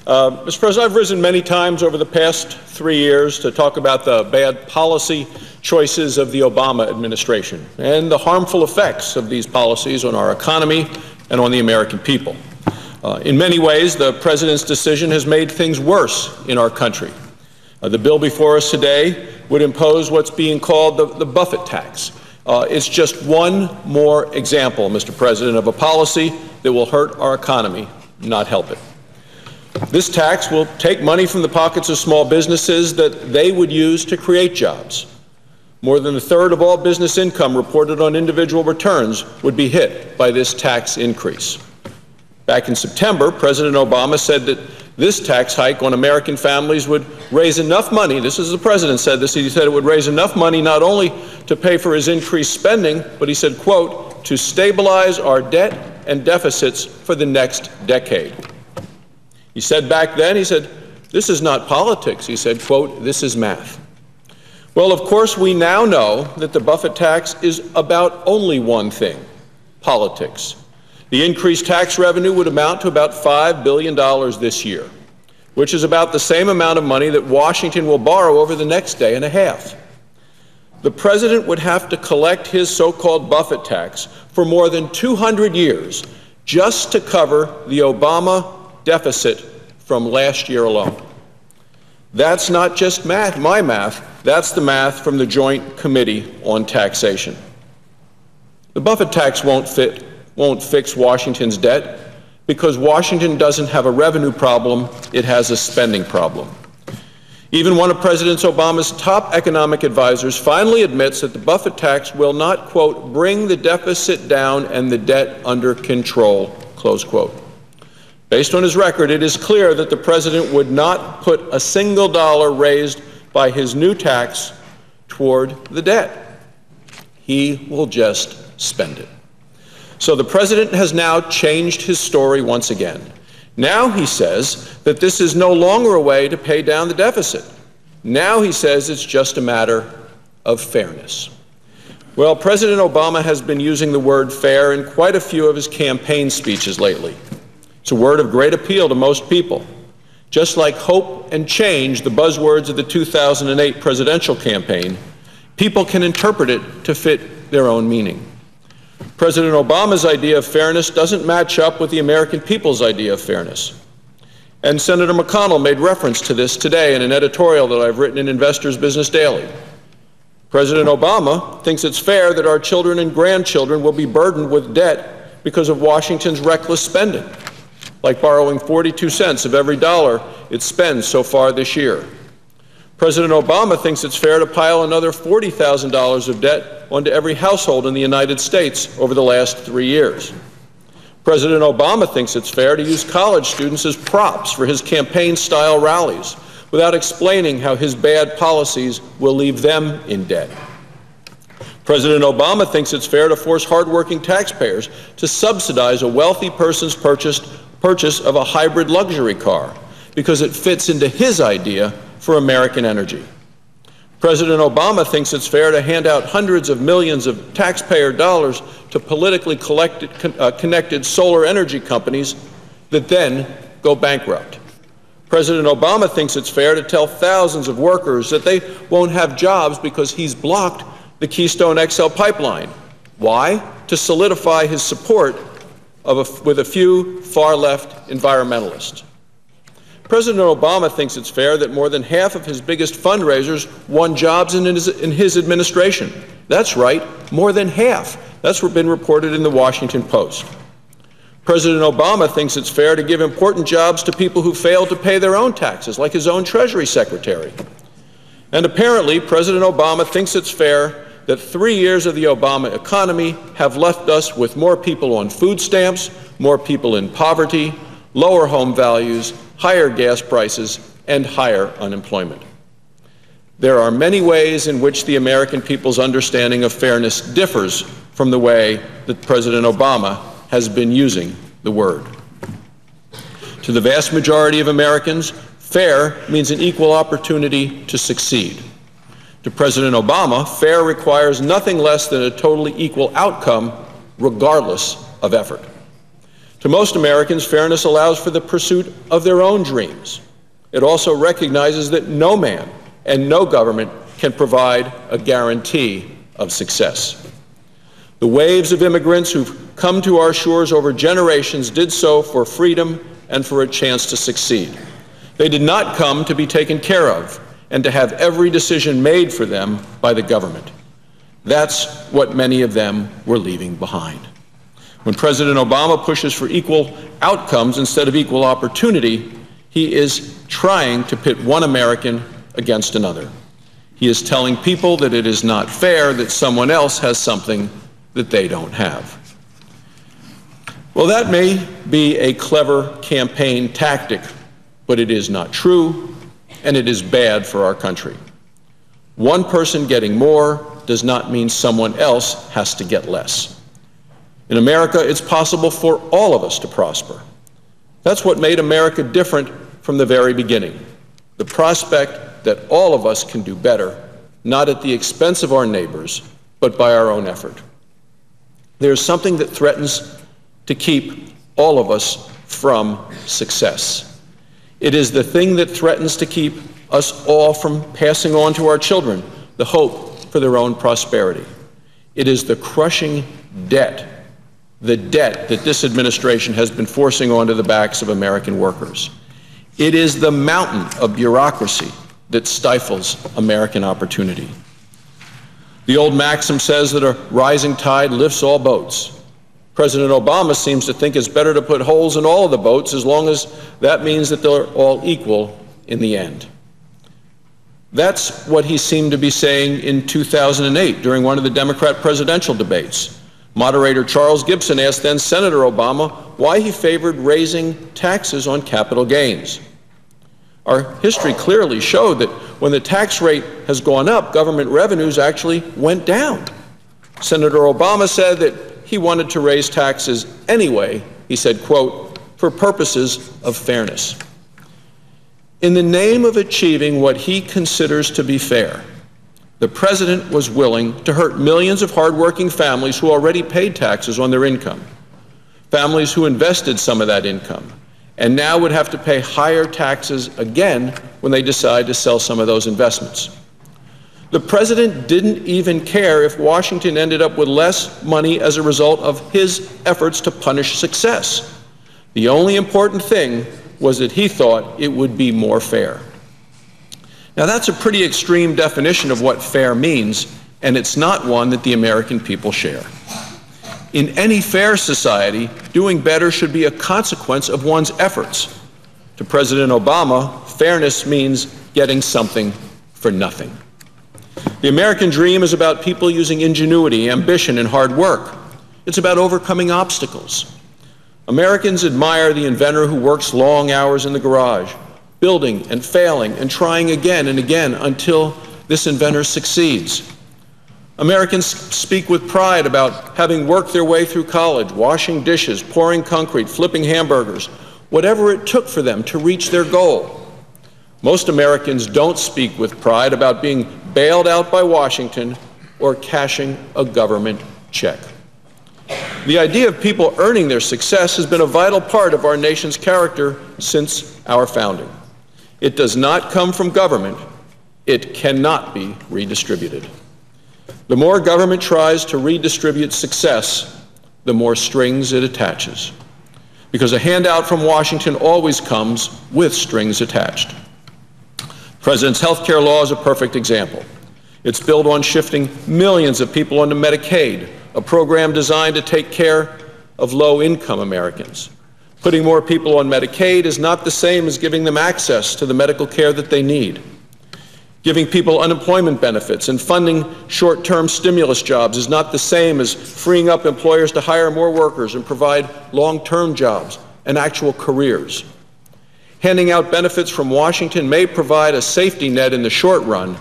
Mr. President, I've risen many times over the past 3 years to talk about the bad policy choices of the Obama administration and the harmful effects of these policies on our economy and on the American people. In many ways, the President's decision has made things worse in our country. The bill before us today would impose what's being called the Buffett tax. It's just one more example, Mr. President, of a policy that will hurt our economy, not help it. This tax will take money from the pockets of small businesses that they would use to create jobs. More than a third of all business income reported on individual returns would be hit by this tax increase. Back in September, President Obama said that this tax hike on American families would raise enough money, this is the President said this, he said it would raise enough money not only to pay for his increased spending, but he said, quote, to stabilize our debt and deficits for the next decade. He said back then, he said, this is not politics. He said, quote, this is math. Well, of course, we now know that the Buffett tax is about only one thing, politics. The increased tax revenue would amount to about $5 billion this year, which is about the same amount of money that Washington will borrow over the next day and a half. The President would have to collect his so-called Buffett tax for more than 200 years just to cover the Obama deficit from last year alone. That's not just math, my math, that's the math from the Joint Committee on Taxation. The Buffett tax won't fix Washington's debt because Washington doesn't have a revenue problem, it has a spending problem. Even one of President Obama's top economic advisors finally admits that the Buffett tax will not, quote, bring the deficit down and the debt under control, close quote. Based on his record, it is clear that the President would not put a single dollar raised by his new tax toward the debt. He will just spend it. So the President has now changed his story once again. Now he says that this is no longer a way to pay down the deficit. Now he says it's just a matter of fairness. Well, President Obama has been using the word fair in quite a few of his campaign speeches lately. It's a word of great appeal to most people. Just like hope and change, the buzzwords of the 2008 presidential campaign, people can interpret it to fit their own meaning. President Obama's idea of fairness doesn't match up with the American people's idea of fairness. And Senator McConnell made reference to this today in an editorial that I've written in Investor's Business Daily. President Obama thinks it's fair that our children and grandchildren will be burdened with debt because of Washington's reckless spending, like borrowing 42 cents of every dollar it spends so far this year. President Obama thinks it's fair to pile another $40,000 of debt onto every household in the United States over the last 3 years. President Obama thinks it's fair to use college students as props for his campaign-style rallies without explaining how his bad policies will leave them in debt. President Obama thinks it's fair to force hardworking taxpayers to subsidize a wealthy person's purchase of a hybrid luxury car because it fits into his idea for American energy. President Obama thinks it's fair to hand out hundreds of millions of taxpayer dollars to politically connected solar energy companies that then go bankrupt. President Obama thinks it's fair to tell thousands of workers that they won't have jobs because he's blocked the Keystone XL pipeline. Why? To solidify his support with a few far-left environmentalists. President Obama thinks it's fair that more than half of his biggest fundraisers won jobs in his administration. That's right, more than half. That's been reported in the Washington Post. President Obama thinks it's fair to give important jobs to people who fail to pay their own taxes, like his own Treasury Secretary. And apparently, President Obama thinks it's fair that 3 years of the Obama economy have left us with more people on food stamps, more people in poverty, lower home values, higher gas prices, and higher unemployment. There are many ways in which the American people's understanding of fairness differs from the way that President Obama has been using the word. To the vast majority of Americans, fair means an equal opportunity to succeed. To President Obama, fair requires nothing less than a totally equal outcome, regardless of effort. To most Americans, fairness allows for the pursuit of their own dreams. It also recognizes that no man and no government can provide a guarantee of success. The waves of immigrants who've come to our shores over generations did so for freedom and for a chance to succeed. They did not come to be taken care of and to have every decision made for them by the government. That's what many of them were leaving behind. When President Obama pushes for equal outcomes instead of equal opportunity, he is trying to pit one American against another. He is telling people that it is not fair that someone else has something that they don't have. Well, that may be a clever campaign tactic, but it is not true, and it is bad for our country. One person getting more does not mean someone else has to get less. In America, it's possible for all of us to prosper. That's what made America different from the very beginning. The prospect that all of us can do better, not at the expense of our neighbors, but by our own effort. There's something that threatens to keep all of us from success. It is the thing that threatens to keep us all from passing on to our children the hope for their own prosperity. It is the crushing debt, the debt that this administration has been forcing onto the backs of American workers. It is the mountain of bureaucracy that stifles American opportunity. The old maxim says that a rising tide lifts all boats. President Obama seems to think it's better to put holes in all of the boats as long as that means that they're all equal in the end. That's what he seemed to be saying in 2008 during one of the Democrat presidential debates. Moderator Charles Gibson asked then Senator Obama why he favored raising taxes on capital gains. Our history clearly showed that when the tax rate has gone up, government revenues actually went down. Senator Obama said that he wanted to raise taxes anyway, he said, quote, for purposes of fairness. In the name of achieving what he considers to be fair, the president was willing to hurt millions of hardworking families who already paid taxes on their income, families who invested some of that income, and now would have to pay higher taxes again when they decide to sell some of those investments. The president didn't even care if Washington ended up with less money as a result of his efforts to punish success. The only important thing was that he thought it would be more fair. Now, that's a pretty extreme definition of what fair means, and it's not one that the American people share. In any fair society, doing better should be a consequence of one's efforts. To President Obama, fairness means getting something for nothing. The American dream is about people using ingenuity, ambition, and hard work. It's about overcoming obstacles. Americans admire the inventor who works long hours in the garage, building and failing and trying again and again until this inventor succeeds. Americans speak with pride about having worked their way through college, washing dishes, pouring concrete, flipping hamburgers, whatever it took for them to reach their goal. Most Americans don't speak with pride about being bailed out by Washington or cashing a government check. The idea of people earning their success has been a vital part of our nation's character since our founding. It does not come from government. It cannot be redistributed. The more government tries to redistribute success, the more strings it attaches. Because a handout from Washington always comes with strings attached. The President's health care law is a perfect example. It's built on shifting millions of people onto Medicaid, a program designed to take care of low-income Americans. Putting more people on Medicaid is not the same as giving them access to the medical care that they need. Giving people unemployment benefits and funding short-term stimulus jobs is not the same as freeing up employers to hire more workers and provide long-term jobs and actual careers. Handing out benefits from Washington may provide a safety net in the short run.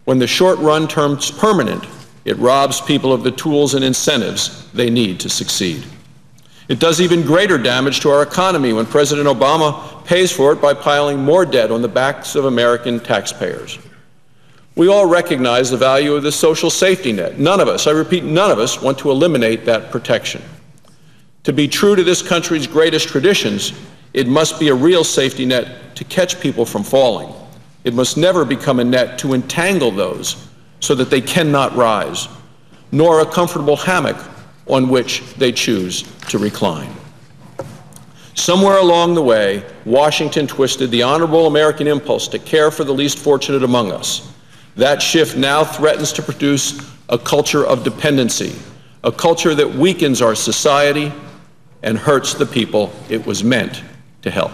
When the short run turns permanent, it robs people of the tools and incentives they need to succeed. It does even greater damage to our economy when President Obama pays for it by piling more debt on the backs of American taxpayers. We all recognize the value of the social safety net. None of us, I repeat, none of us want to eliminate that protection. To be true to this country's greatest traditions, it must be a real safety net to catch people from falling. It must never become a net to entangle those so that they cannot rise, nor a comfortable hammock on which they choose to recline. Somewhere along the way, Washington twisted the honorable American impulse to care for the least fortunate among us. That shift now threatens to produce a culture of dependency, a culture that weakens our society and hurts the people it was meant to help.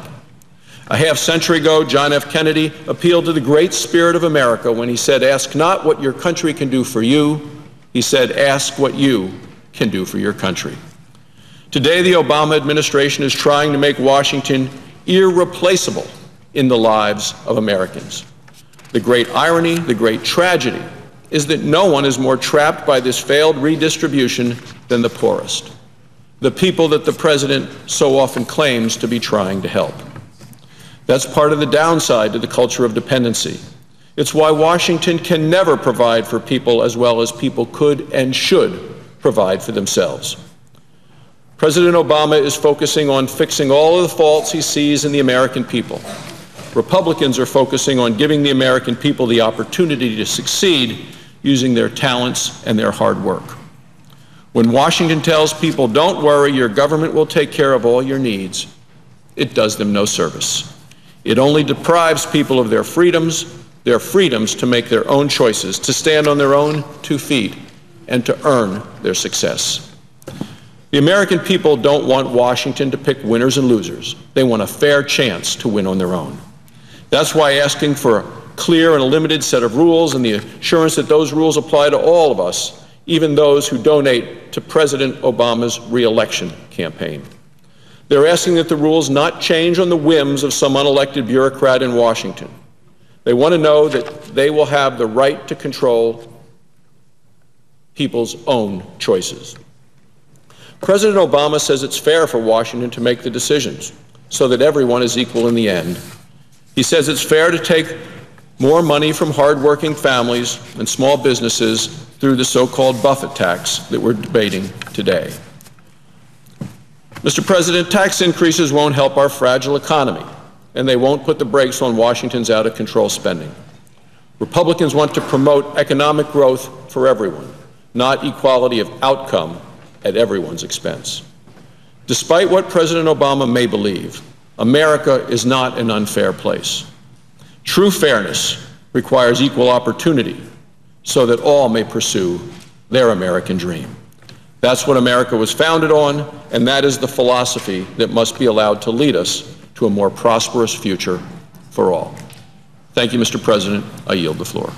A half-century ago, John F. Kennedy appealed to the great spirit of America when he said, "Ask not what your country can do for you," he said, "Ask what you can do for your country." Today, the Obama administration is trying to make Washington irreplaceable in the lives of Americans. The great irony, the great tragedy, is that no one is more trapped by this failed redistribution than the poorest, the people that the president so often claims to be trying to help. That's part of the downside to the culture of dependency. It's why Washington can never provide for people as well as people could and should provide for themselves. President Obama is focusing on fixing all of the faults he sees in the American people. Republicans are focusing on giving the American people the opportunity to succeed using their talents and their hard work. When Washington tells people, "Don't worry, your government will take care of all your needs," it does them no service. It only deprives people of their freedoms to make their own choices, to stand on their own 2 feet, and to earn their success. The American people don't want Washington to pick winners and losers. They want a fair chance to win on their own. That's why asking for a clear and a limited set of rules and the assurance that those rules apply to all of us, even those who donate to President Obama's re-election campaign. They're asking that the rules not change on the whims of some unelected bureaucrat in Washington. They want to know that they will have the right to control people's own choices. President Obama says it's fair for Washington to make the decisions so that everyone is equal in the end. He says it's fair to take more money from hardworking families and small businesses through the so-called Buffett tax that we're debating today. Mr. President, tax increases won't help our fragile economy, and they won't put the brakes on Washington's out-of-control spending. Republicans want to promote economic growth for everyone, not equality of outcome at everyone's expense. Despite what President Obama may believe, America is not an unfair place. True fairness requires equal opportunity so that all may pursue their American dream. That's what America was founded on, and that is the philosophy that must be allowed to lead us to a more prosperous future for all. Thank you, Mr. President. I yield the floor.